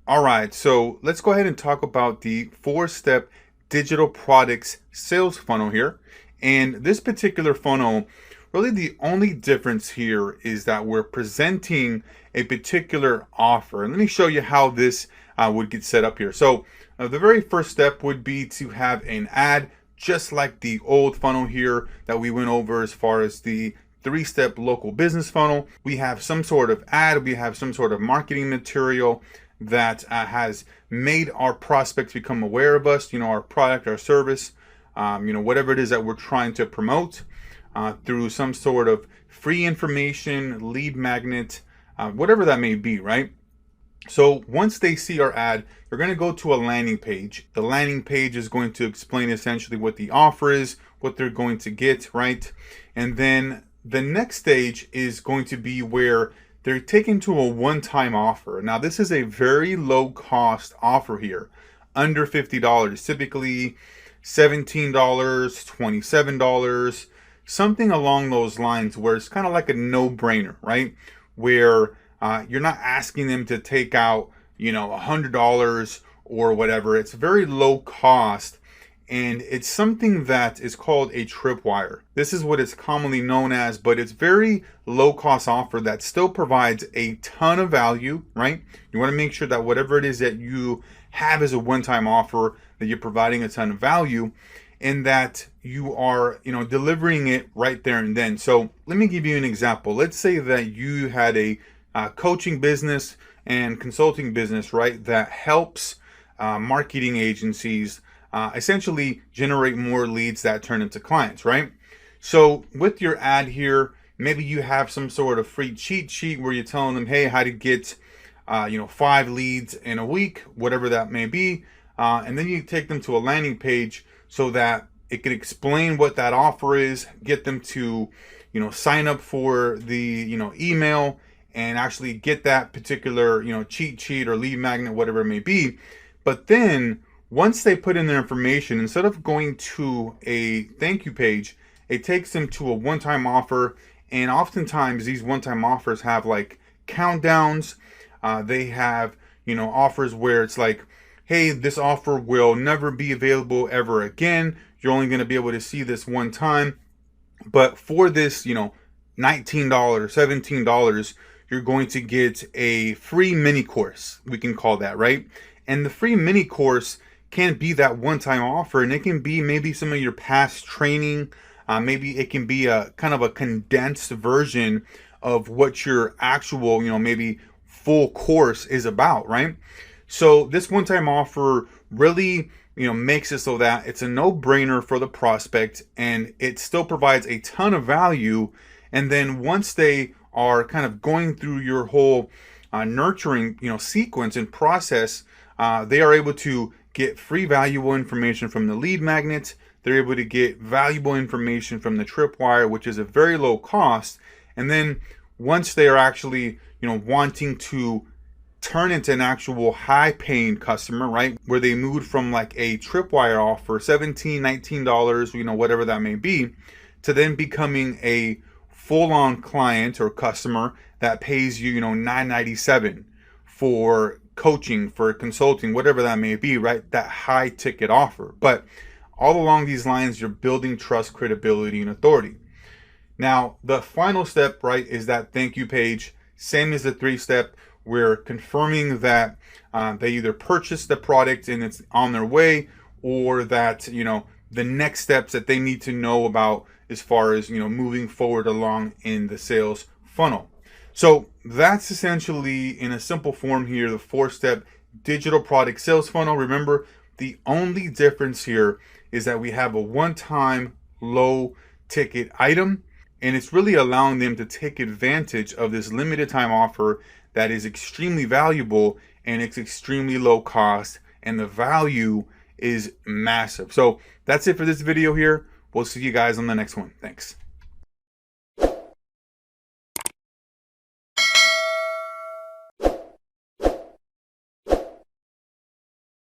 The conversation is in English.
All right, so let's go ahead and talk about the four-step digital products sales funnel here. And this particular funnel, really the only difference here is that we're presenting a particular offer. And let me show you how this would get set up here. So the very first step would be to have an ad, just like the old funnel here that we went over as far as the three-step local business funnel. We have some sort of ad, we have some sort of marketing material that has made our prospects become aware of us, our product, our service, whatever it is that we're trying to promote through some sort of free information, lead magnet, whatever that may be, right? So once they see our ad, they're going to go to a landing page. The landing page is going to explain essentially what the offer is, what they're going to get, right? And then the next stage is going to be where they're taken to a one-time offer. Now, this is a very low-cost offer here, under $50, typically $17, $27, something along those lines, where it's kind of like a no-brainer, right? Where you're not asking them to take out, $100 or whatever. It's very low cost. And it's something that is called a tripwire. This is what it's commonly known as, but it's very low cost offer that still provides a ton of value, right? You want to make sure that whatever it is that you have as a one-time offer, that you're providing a ton of value and that you are, delivering it right there and then. So let me give you an example. Let's say that you had a coaching business and consulting business, right? That helps marketing agencies essentially generate more leads that turn into clients, right? So with your ad here, maybe you have some sort of free cheat sheet where you're telling them, hey, how to get 5 leads in a week, whatever that may be. And then you take them to a landing page so that it can explain what that offer is, get them to, sign up for the, email and actually get that particular, cheat sheet or lead magnet, whatever it may be. But then once they put in their information, instead of going to a thank you page, it takes them to a one-time offer. And oftentimes these one-time offers have like countdowns. They have, offers where it's like, hey, this offer will never be available ever again. You're only going to be able to see this one time. But for this, $19, $17, you're going to get a free mini course. We can call that, right? And the free mini course can be that one-time offer, and it can be maybe some of your past training. Maybe it can be a kind of a condensed version of what your actual, maybe full course is about, right? So this one-time offer really, makes it so that it's a no-brainer for the prospect, and it still provides a ton of value. And then once they are kind of going through your whole nurturing, sequence and process, they are able to get free valuable information from the lead magnet. They're able to get valuable information from the tripwire, which is a very low cost. And then once they are actually, wanting to turn into an actual high paying customer, right? Where they moved from like a tripwire offer, $17, $19, whatever that may be, to then becoming a full-on client or customer that pays you, $9.97 for coaching, for consulting, whatever that may be, right? That high ticket offer. But all along these lines, you're building trust, credibility, and authority. Now, the final step, right, is that thank you page. Same as the 3-step. We're confirming that they either purchased the product and it's on their way, or that, the next steps that they need to know about as far as, moving forward along in the sales funnel. So that's essentially, in a simple form here, the 4-step digital product sales funnel. Remember, the only difference here is that we have a one-time low ticket item, and it's really allowing them to take advantage of this limited time offer that is extremely valuable, and it's extremely low cost, and the value is massive. So that's it for this video here. We'll see you guys on the next one. Thanks.